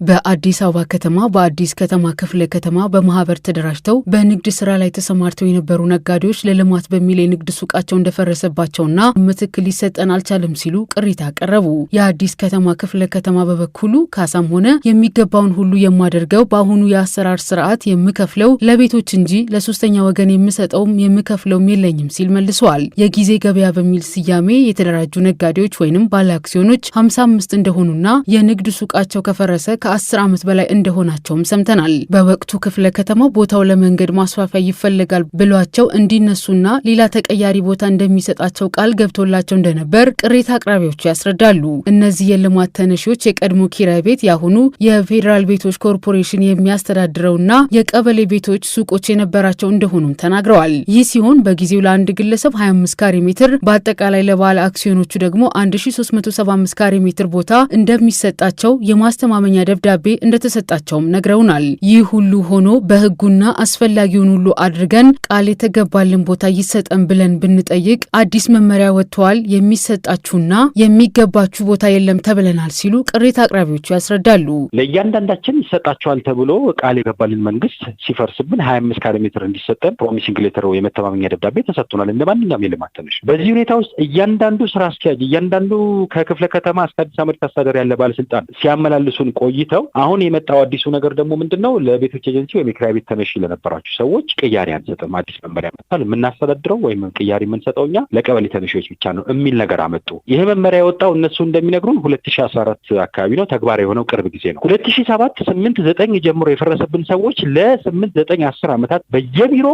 በአዲስ አበባ ከተማ በአዲስ ከተማ ክፍለ ከተማ በማህበር ተደራጅተው በንግድ ስራ ላይ ተሰማርተው የነበሩ ነጋዴዎች ለልማት በሚል የንግድ ሱቃቸው እንደፈረሰባቸውና ምትክ ሊሰጠን አልቻለም ሲሉ ቅሬታ አቀረቡ። የአዲስ ከተማ ክፍለ ከተማ በበኩሉ ካሳም ሆነ የሚገባውን ሁሉ የማደርገው በአሁኑ የአሰራር ስርዓት የምከፍለው ለቤቶች እንጂ ለሶስተኛ ወገን የምሰጠውም የምከፍለውም የለኝም ሲል መልሷል። የጊዜ ገበያ በሚል ስያሜ የተደራጁ ነጋዴዎች ወይንም ባለ አክሲዮኖች 55 እንደሆኑና የንግድ ሱቃቸው ከፈረሰ ከ10 ዓመት በላይ እንደሆናቸውም ሰምተናል። በወቅቱ ክፍለ ከተማው ቦታው ለመንገድ ማስፋፊያ ይፈልጋል ብሏቸው እንዲነሱና ሌላ ተቀያሪ ቦታ እንደሚሰጣቸው ቃል ገብቶላቸው እንደነበር ቅሬታ አቅራቢዎቹ ያስረዳሉ። እነዚህ የልማት ተነሺዎች የቀድሞ ኪራይ ቤት ያሁኑ የፌዴራል ቤቶች ኮርፖሬሽን የሚያስተዳድረውና የቀበሌ ቤቶች ሱቆች የነበራቸው እንደሆኑም ተናግረዋል። ይህ ሲሆን በጊዜው ለአንድ ግለሰብ 25 ካሬ ሜትር በአጠቃላይ ለባለ አክሲዮኖቹ ደግሞ 1375 ካሬ ሜትር ቦታ እንደሚሰጣቸው የማስተማመኛ ደብዳቤ እንደተሰጣቸውም ነግረውናል። ይህ ሁሉ ሆኖ በህጉና አስፈላጊውን ሁሉ አድርገን ቃል የተገባልን ቦታ ይሰጠን ብለን ብንጠይቅ አዲስ መመሪያ ወጥቷል፣ የሚሰጣችሁና የሚገባችሁ ቦታ የለም ተብለናል ሲሉ ቅሬታ አቅራቢዎቹ ያስረዳሉ። ለእያንዳንዳችን ይሰጣቸዋል ተብሎ ቃል የገባልን መንግስት ሲፈርስብን 25 ካሬ ሜትር እንዲሰጠን ፕሮሚሲንግ ሌተር የመተማመኛ ደብዳቤ ተሰጥቶናል። እንደማንኛውም የልማት ተነሽ በዚህ ሁኔታ ውስጥ እያንዳንዱ ስራ አስኪያጅ እያንዳንዱ ከክፍለ ከተማ እስከ አዲስ አበባ አስተዳደር ያለ ባለስልጣን ሲያመላልሱን ቆይተው አሁን የመጣው አዲሱ ነገር ደግሞ ምንድነው? ለቤቶች ኤጀንሲ ወይም የኪራይ ቤት ተነሺ ለነበራችሁ ሰዎች ቅያሪ አንሰጥም፣ አዲስ መመሪያ መጣል፣ የምናስተዳድረው ወይም ቅያሪ የምንሰጠው እኛ ለቀበሌ ተነሺዎች ብቻ ነው የሚል ነገር አመጡ። ይሄ መመሪያ የወጣው እነሱ እንደሚነግሩን 2014 አካባቢ ነው፣ ተግባራዊ የሆነው ቅርብ ጊዜ ነው። 2007 8 9 ጀምሮ የፈረሰብን ሰዎች ለ8 9 10 ዓመታት በየቢሮ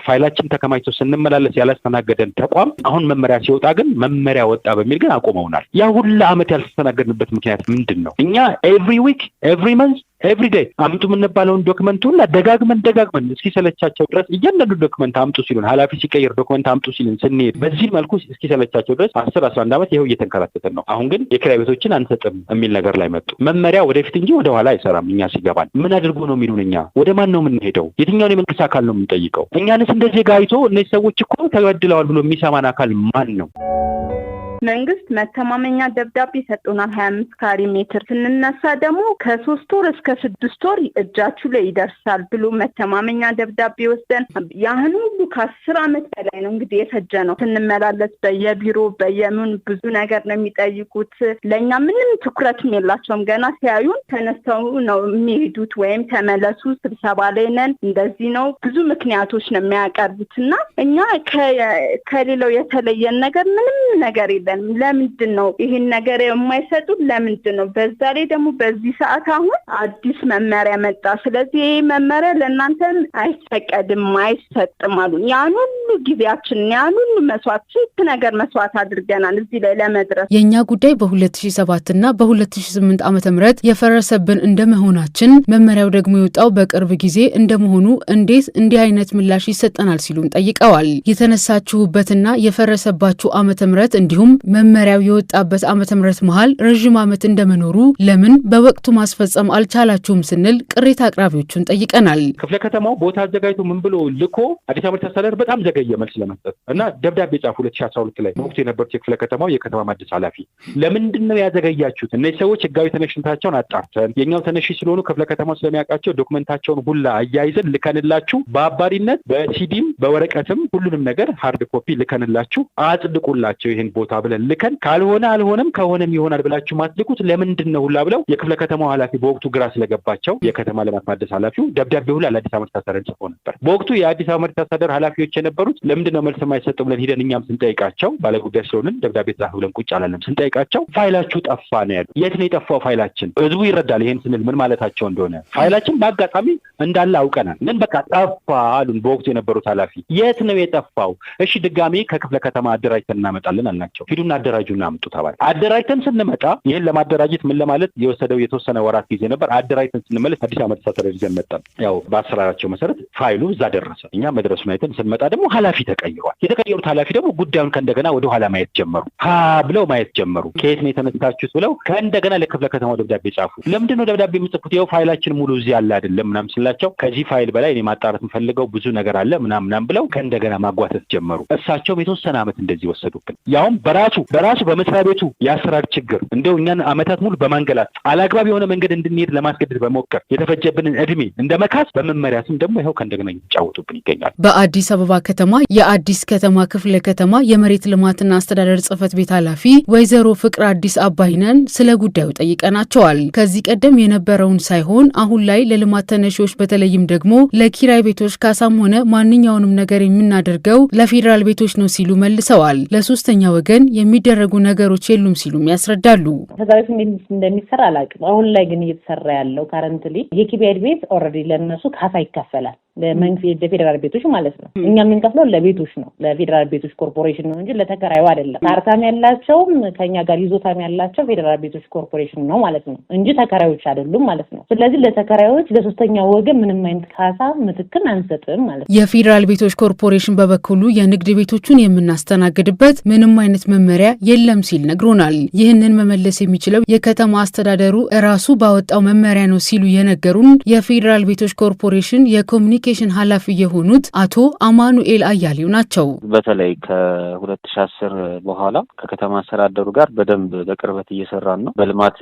ፋይላችን ተከማችቶ ስንመላለስ ያላስተናገደን ተቋም አሁን መመሪያ ሲወጣ ግን መመሪያ ወጣ በሚል ግን አቆመውናል። ያ ሁሉ ዓመት ያልተስተናገድንበት ምክንያት ምንድነው? እኛ ኤቭሪ ዊክ ኤቭሪ መንዝ ኤቭሪ ዴይ አምጡ የምንባለውን ዶክመንት ሁላ ደጋግመን እስኪሰለቻቸው ድረስ እያንዳንዱ ዶክመንት አምጡ ሲሉን፣ ኃላፊ ሲቀይር ዶክመንት አምጡ ሲሉን ስንሄድ በዚህ መልኩ እስኪሰለቻቸው ድረስ 10 11 ዓመት ይሄው እየተንከራተተን ነው። አሁን ግን የኪራይ ቤቶችን አንሰጥም የሚል ነገር ላይ መጡ። መመሪያ ወደፊት እንጂ ወደ ኋላ አይሰራም። እኛ ሲገባን ምን አድርጎ ነው የሚሉን? እኛ ወደ ማን ነው የምንሄደው? የትኛውን የመንግስት አካል ነው የምንጠይቀው? እኛንስ እንደዚህ ጋይቶ እነዚህ ሰዎች እኮ ተበድለዋል ብሎ የሚሰማን አካል ማን ነው? መንግስት መተማመኛ ደብዳቤ ሰጥቶናል 25 ካሬ ሜትር። ስንነሳ ደግሞ ከ3 ወር እስከ 6 ወር እጃችሁ ላይ ይደርሳል ብሎ መተማመኛ ደብዳቤ ወስደን ያን ሁሉ ከ10 ዓመት በላይ ነው እንግዲህ የፈጀ ነው። ስንመላለስ በየቢሮ በየምን ብዙ ነገር ነው የሚጠይቁት። ለኛ ምንም ትኩረትም የላቸውም። ገና ሲያዩን ተነስተው ነው የሚሄዱት፣ ወይም ተመለሱ ስብሰባ ላይ ነን እንደዚህ ነው ብዙ ምክንያቶች ነው የሚያቀርቡትና እኛ ከሌላው የተለየን ነገር ምንም ነገር የለም። ለምንድን ነው ይሄን ነገር የማይሰጡት? ለምንድን ነው? በዛ ላይ ደግሞ በዚህ ሰዓት አሁን አዲስ መመሪያ መጣ። ስለዚህ ይሄ መመሪያ ለእናንተ አይፈቀድም አይሰጥም አሉ። ያን ሁሉ ጊዜያችን ያን ሁሉ መስዋዕት አድርገናል እዚህ ላይ ለመድረስ። የኛ ጉዳይ በ2007 እና በ2008 ዓመተ ምህረት የፈረሰብን እንደመሆናችን መመሪያው ደግሞ የወጣው በቅርብ ጊዜ እንደመሆኑ እንዴት እንዲህ አይነት ምላሽ ይሰጠናል ሲሉም ጠይቀዋል። የተነሳችሁበትና የፈረሰባችሁ ዓመተ ምህረት እንዲሁም መመሪያው የወጣበት ዓመተ ምህረት መሃል ረጅም ዓመት እንደመኖሩ ለምን በወቅቱ ማስፈጸም አልቻላችሁም ስንል ቅሬታ አቅራቢዎቹን ጠይቀናል። ክፍለ ከተማው ቦታ አዘጋጅቶ ምን ብሎ ልኮ አዲስ አበባ አስተዳደር በጣም ዘገየ መልስ ለመስጠት እና ደብዳቤ ጻፉ 2012 ላይ በወቅቱ የነበሩት የክፍለ ከተማው የከተማ ማደስ ኃላፊ ለምንድነው ያዘገያችሁት? እነዚህ ሰዎች ህጋዊ ተነሽነታቸውን አጣርተን የኛው ተነሺ ስለሆኑ ክፍለ ከተማው ስለሚያውቃቸው ዶክመንታቸውን ሁላ አያይዘን ልከንላችሁ በአባሪነት በሲዲም በወረቀትም ሁሉንም ነገር ሃርድ ኮፒ ልከንላችሁ አጽድቁላቸው ይሄን ቦታ ብለን ልከን ካልሆነ አልሆነም ከሆነም ይሆናል ብላችሁ ማትልኩት ለምንድነው ሁላ ብለው የክፍለ ከተማው ኃላፊ በወቅቱ ግራ ስለገባቸው የከተማ ልማት ማደስ ኃላፊው ደብዳቤ ሁላ ለአዲስ አበባ አስተዳደር ጽፎ ነበር። በወቅቱ የአዲስ አበባ አስተዳደር ኃላፊዎች የነበሩት ለምንድነው መልስ የማይሰጠው ብለን ሄደን እኛም ስንጠይቃቸው ባለጉዳይ ስለሆንን ደብዳቤ ጻፉ ብለን ቁጭ አላለም። ስንጠይቃቸው ፋይላችሁ ጠፋ ነው ያሉት። የት ነው የጠፋው ፋይላችን? ህዝቡ ይረዳል ይሄን ስንል ምን ማለታቸው እንደሆነ። ፋይላችን በአጋጣሚ እንዳለ አውቀናል፣ ግን በቃ ጠፋ አሉን በወቅቱ የነበሩት ኃላፊ። የት ነው የጠፋው? እሺ ድጋሜ ከክፍለ ከተማ አደራጅተን እናመጣለን አልናቸው። ሂዱና አደራጁና አምጡ ተባለ። አደራጅተን ስንመጣ ይሄን ለማደራጀት ምን ለማለት የወሰደው የተወሰነ ወራት ጊዜ ነበር። አደራጅተን ስንመለስ አዲስ አበባ አስተዳደር ይዘን መጣን። ያው በአሰራራቸው መሰረት ፋይሉ እዛ ደረሰ። እኛ መድረሱን አይተን ስንመጣ ደግሞ ኃላፊ ተቀይሯል። የተቀየሩት ኃላፊ ደግሞ ጉዳዩን ከእንደገና ወደ ኋላ ማየት ጀመሩ። ብለው ማየት ጀመሩ። ከየት ነው የተነሳችሁት ብለው ከእንደገና ለክፍለ ከተማው ደብዳቤ ጻፉ። ለምንድነው ደብዳቤ የምጽፉት? ይኸው ፋይላችን ሙሉ እዚህ ያለ አይደለም ምናምን ስላቸው ከዚህ ፋይል በላይ እኔ ማጣራት የምፈልገው ብዙ ነገር አለ ምናምን ብለው ከእንደገና ማጓተት ጀመሩ። እሳቸውም የተወሰነ ዓመት እንደዚህ ወሰዱብን። ያውም በራ በራሱ በመስሪያ ቤቱ የአሰራር ችግር እንደው እኛን አመታት ሙሉ በማንገላት አላግባብ የሆነ መንገድ እንድንሄድ ለማስገደድ በመወከር የተፈጀብንን እድሜ እንደመካስ በመመሪያ ስም ደግሞ ይኸው ከእንደገና ይጫወቱብን ይገኛል። በአዲስ አበባ ከተማ የአዲስ ከተማ ክፍለ ከተማ የመሬት ልማትና አስተዳደር ጽሕፈት ቤት ኃላፊ ወይዘሮ ፍቅር አዲስ አባይነን ስለ ጉዳዩ ጠይቀናቸዋል። ከዚህ ቀደም የነበረውን ሳይሆን አሁን ላይ ለልማት ተነሺዎች በተለይም ደግሞ ለኪራይ ቤቶች ካሳም ሆነ ማንኛውንም ነገር የምናደርገው ለፌዴራል ቤቶች ነው ሲሉ መልሰዋል። ለሶስተኛ ወገን የሚደረጉ ነገሮች የሉም ሲሉም ያስረዳሉ። ተዛሪፍ እንደሚሰራ አላውቅም። አሁን ላይ ግን እየተሰራ ያለው ካረንትሊ የኪራይ ቤት ኦልሬዲ ለነሱ ካሳ ይከፈላል። ለመንግስት ለፌዴራል ቤቶች ማለት ነው። እኛ የምንከፍለው ለቤቶች ነው፣ ለፌዴራል ቤቶች ኮርፖሬሽን ነው እንጂ ለተከራዩ አይደለም። ካርታም ያላቸውም ከኛ ጋር ይዞታም ያላቸው ፌዴራል ቤቶች ኮርፖሬሽን ነው ማለት ነው እንጂ ተከራዮች አይደሉም ማለት ነው። ስለዚህ ለተከራዮች ለሶስተኛ ወገን ምንም አይነት ካሳ ምትክን አንሰጥም ማለት ነው። የፌዴራል ቤቶች ኮርፖሬሽን በበኩሉ የንግድ ቤቶቹን የምናስተናግድበት ምንም አይነት መመሪያ የለም ሲል ነግሮናል። ይህንን መመለስ የሚችለው የከተማ አስተዳደሩ ራሱ ባወጣው መመሪያ ነው ሲሉ የነገሩን የፌዴራል ቤቶች ኮርፖሬሽን የኮሚኒኬሽን ኃላፊ የሆኑት አቶ አማኑኤል አያሌው ናቸው። በተለይ ከ2010 በኋላ ከከተማ አስተዳደሩ ጋር በደንብ በቅርበት እየሰራን ነው። በልማት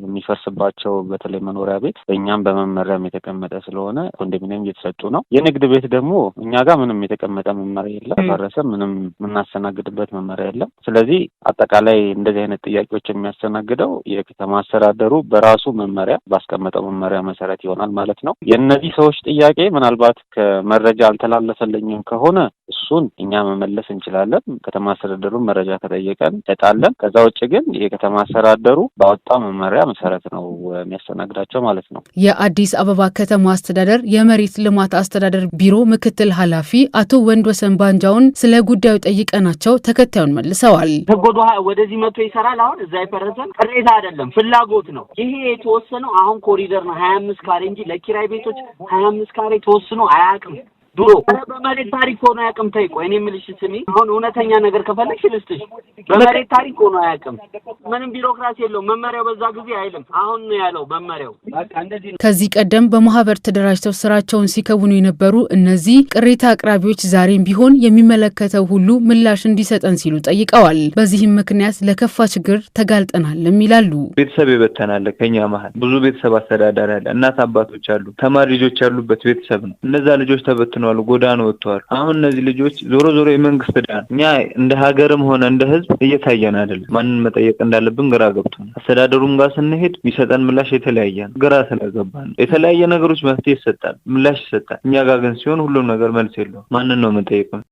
የሚፈርስባቸው በተለይ መኖሪያ ቤት በእኛም በመመሪያም የተቀመጠ ስለሆነ ኮንዶሚኒየም እየተሰጡ ነው። የንግድ ቤት ደግሞ እኛ ጋር ምንም የተቀመጠ መመሪያ የለም። ፈረሰ ምንም የምናስተናግድበት መመሪያ የለም። ስለዚህ አጠቃላይ እንደዚህ አይነት ጥያቄዎች የሚያስተናግደው የከተማ አስተዳደሩ በራሱ መመሪያ ባስቀመጠው መመሪያ መሰረት ይሆናል ማለት ነው። የእነዚህ ሰዎች ጥያቄ ምናልባት ከመረጃ አልተላለፈልኝም ከሆነ እሱን እኛ መመለስ እንችላለን። ከተማ አስተዳደሩ መረጃ ከጠየቀን እንሰጣለን። ከዛ ውጭ ግን የከተማ አስተዳደሩ ባወጣው መመሪያ መሰረት ነው የሚያስተናግዳቸው ማለት ነው። የአዲስ አበባ ከተማ አስተዳደር የመሬት ልማት አስተዳደር ቢሮ ምክትል ኃላፊ አቶ ወንድወሰን ባንጃውን ስለ ጉዳዩ ጠይቀናቸው ተከታዩን መልሰዋል። ተጎዶ ወደዚህ መጥቶ ይሰራል። አሁን እዛ ይፈረሰን ቅሬታ አይደለም ፍላጎት ነው። ይሄ የተወሰነው አሁን ኮሪደር ነው 25 ካሬ እንጂ ለኪራይ ቤቶች 25 ካሬ ተወስኖ አያውቅም። ድሮ በመሬት ታሪክ ሆኖ አያውቅም። ተይቆ እኔ የምልሽ ስሚ፣ አሁን እውነተኛ ነገር ከፈለግሽ ልስጥሽ። በመሬት ታሪክ ሆኖ አያውቅም። ምንም ቢሮክራሲ የለውም። መመሪያው በዛ ጊዜ አይልም። አሁን ነው ያለው መመሪያው። በቃ እንደዚህ ነው። ከዚህ ቀደም በማህበር ተደራጅተው ስራቸውን ሲከውኑ የነበሩ እነዚህ ቅሬታ አቅራቢዎች ዛሬም ቢሆን የሚመለከተው ሁሉ ምላሽ እንዲሰጠን ሲሉ ጠይቀዋል። በዚህም ምክንያት ለከፋ ችግር ተጋልጠናልም ይላሉ። ቤተሰብ ይበተናል። ከኛ መሀል ብዙ ቤተሰብ አስተዳዳሪ አለ። እናት አባቶች አሉ። ተማሪ ልጆች ያሉበት ቤተሰብ ነው። እነዛ ልጆች ተበትነዋል፣ ጎዳና ወጥተዋል። አሁን እነዚህ ልጆች ዞሮ የመንግስት ዳን እኛ እንደ ሀገርም ሆነ እንደ ህዝብ እየታየን አይደለም። ማንን መጠየቅ እንዳለብን ግራ ገብቶናል። አስተዳደሩም ጋር ስንሄድ የሚሰጠን ምላሽ የተለያየ ነው። ግራ ስለገባን የተለያየ ነገሮች መፍትሄ ይሰጣል፣ ምላሽ ይሰጣል። እኛ ጋር ግን ሲሆን ሁሉም ነገር መልስ የለውም። ማንን ነው መጠየቅ?